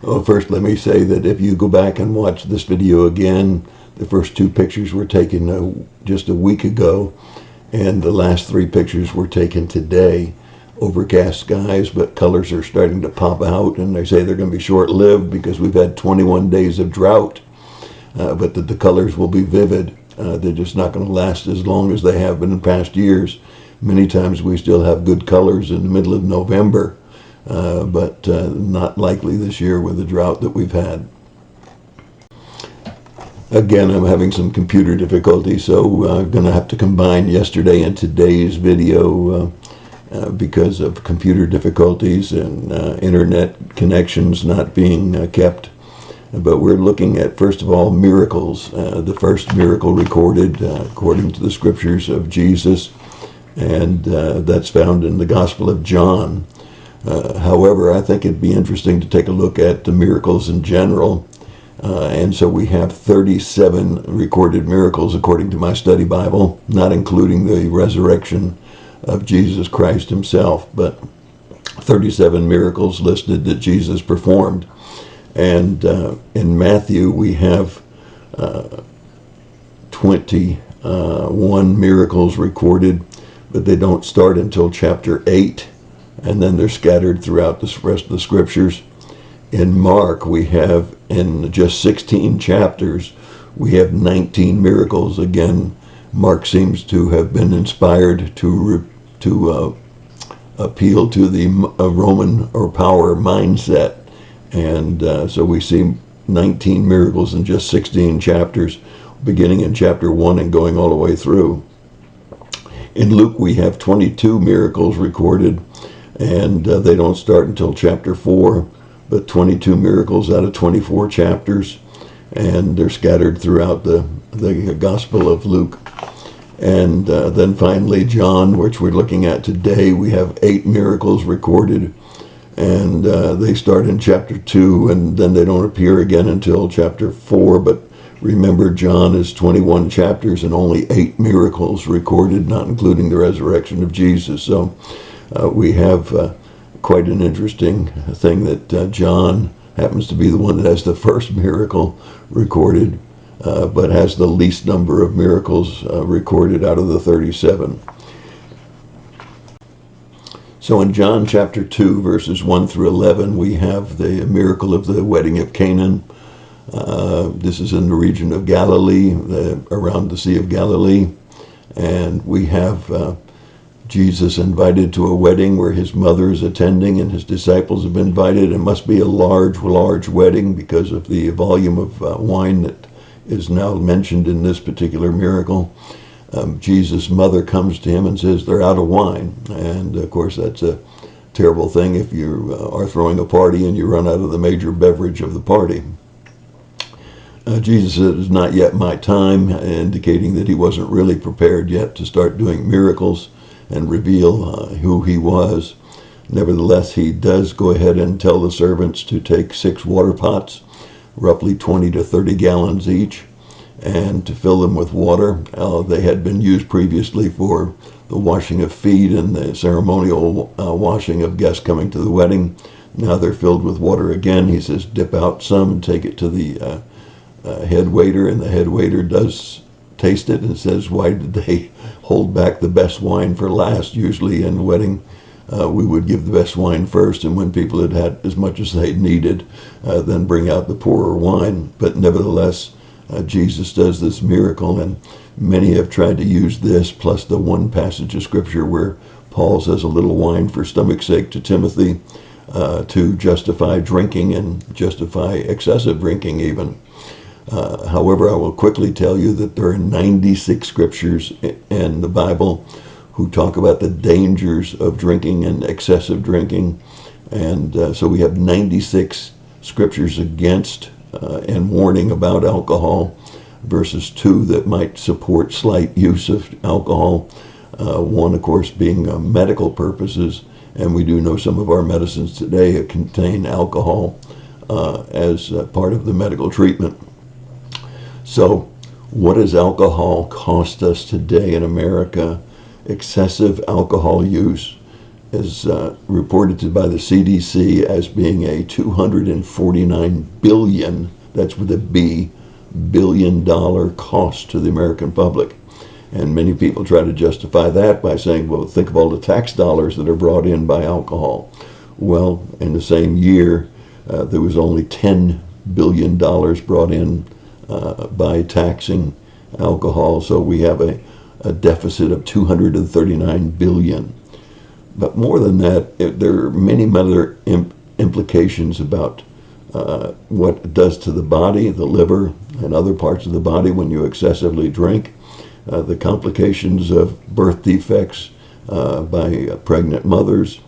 Well, first, let me say that if you go back and watch this video again, the first two pictures were taken just a week ago, and the last three pictures were taken today. Overcast skies, but colors are starting to pop out, and they say they're going to be short-lived because we've had 21 days of drought, but that the colors will be vivid. They're just not going to last as long as they have been in past years. Many times we still have good colors in the middle of November, but not likely this year with the drought that we've had. Again, I'm having some computer difficulties, so I'm going to have to combine yesterday and today's video because of computer difficulties and internet connections not being kept. But we're looking at, first of all, miracles. The first miracle recorded according to the scriptures of Jesus, and that's found in the Gospel of John. However, I think it'd be interesting to take a look at the miracles in general. And so we have 37 recorded miracles according to my study Bible, not including the resurrection of Jesus Christ himself, but 37 miracles listed that Jesus performed. And in Matthew we have 21 miracles recorded, but they don't start until chapter 8, and then they're scattered throughout the rest of the scriptures. In Mark, we have, in just 16 chapters, we have 19 miracles. Again, Mark seems to have been inspired to appeal to the Roman or power mindset. And so we see 19 miracles in just 16 chapters, beginning in chapter 1 and going all the way through. In Luke, we have 22 miracles recorded, and they don't start until chapter 4, but 22 miracles out of 24 chapters, and they're scattered throughout the Gospel of Luke. And then finally, John, which we're looking at today, we have 8 miracles recorded, and they start in chapter 2, and then they don't appear again until chapter 4. But remember, John is 21 chapters and only 8 miracles recorded, not including the resurrection of Jesus. So we have quite an interesting thing that John happens to be the one that has the first miracle recorded, but has the least number of miracles recorded out of the 37. So in John chapter 2, verses 1 through 11, we have the miracle of the wedding of Canaan. This is in the region of Galilee, around the Sea of Galilee. And we have Jesus invited to a wedding where his mother is attending and his disciples have been invited. It must be a large wedding because of the volume of wine that is now mentioned in this particular miracle. Jesus' mother comes to him and says they're out of wine. And of course that's a terrible thing if you are throwing a party and you run out of the major beverage of the party. Jesus said, "It's not yet my time," indicating that he wasn't really prepared yet to start doing miracles and reveal who he was. Nevertheless, he does go ahead and tell the servants to take 6 water pots, roughly 20 to 30 gallons each, and to fill them with water. They had been used previously for the washing of feet and the ceremonial washing of guests coming to the wedding. Now they're filled with water again. He says, dip out some and take it to the head waiter, and the head waiter does taste it and says, why did they hold back the best wine for last? Usually in a wedding, we would give the best wine first, and when people had had as much as they needed, then bring out the poorer wine. But nevertheless, Jesus does this miracle, and many have tried to use this, plus the one passage of Scripture where Paul says a little wine for stomach's sake to Timothy, to justify drinking and justify excessive drinking even. However, I will quickly tell you that there are 96 scriptures in the Bible who talk about the dangers of drinking and excessive drinking. And so we have 96 scriptures against and warning about alcohol, versus 2 that might support slight use of alcohol. One, of course, being medical purposes, and we do know some of our medicines today contain alcohol as part of the medical treatment. So what does alcohol cost us today in America? Excessive alcohol use is reported by the CDC as being a 249 billion, that's with a B, billion-dollar cost to the American public. And many people try to justify that by saying, well, think of all the tax dollars that are brought in by alcohol. Well, in the same year, there was only $10 billion brought in by taxing alcohol. So we have a deficit of 239 billion. But more than that, there are many other implications about what it does to the body, the liver, and other parts of the body when you excessively drink. The complications of birth defects by pregnant mothers,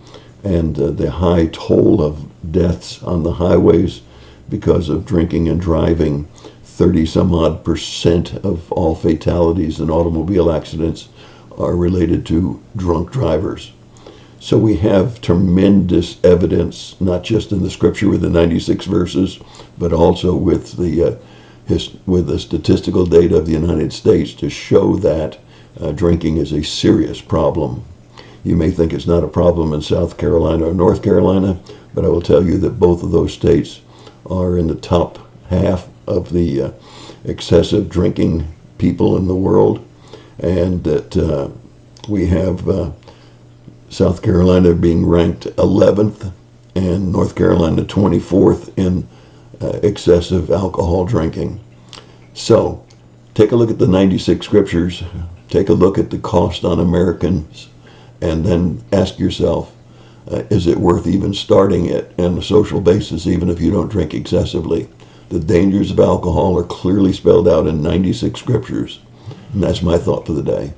and the high toll of deaths on the highways because of drinking and driving. 30-some-odd% of all fatalities in automobile accidents are related to drunk drivers. So we have tremendous evidence, not just in the scripture with the 96 verses, but also with the statistical data of the United States to show that drinking is a serious problem. You may think it's not a problem in South Carolina or North Carolina, but I will tell you that both of those states are in the top half of the excessive drinking people in the world, and that we have South Carolina being ranked 11th and North Carolina 24th in excessive alcohol drinking. So take a look at the 96 scriptures, take a look at the cost on Americans, and then ask yourself, is it worth even starting it on a social basis, even if you don't drink excessively? The dangers of alcohol are clearly spelled out in 96 scriptures, and that's my thought for the day.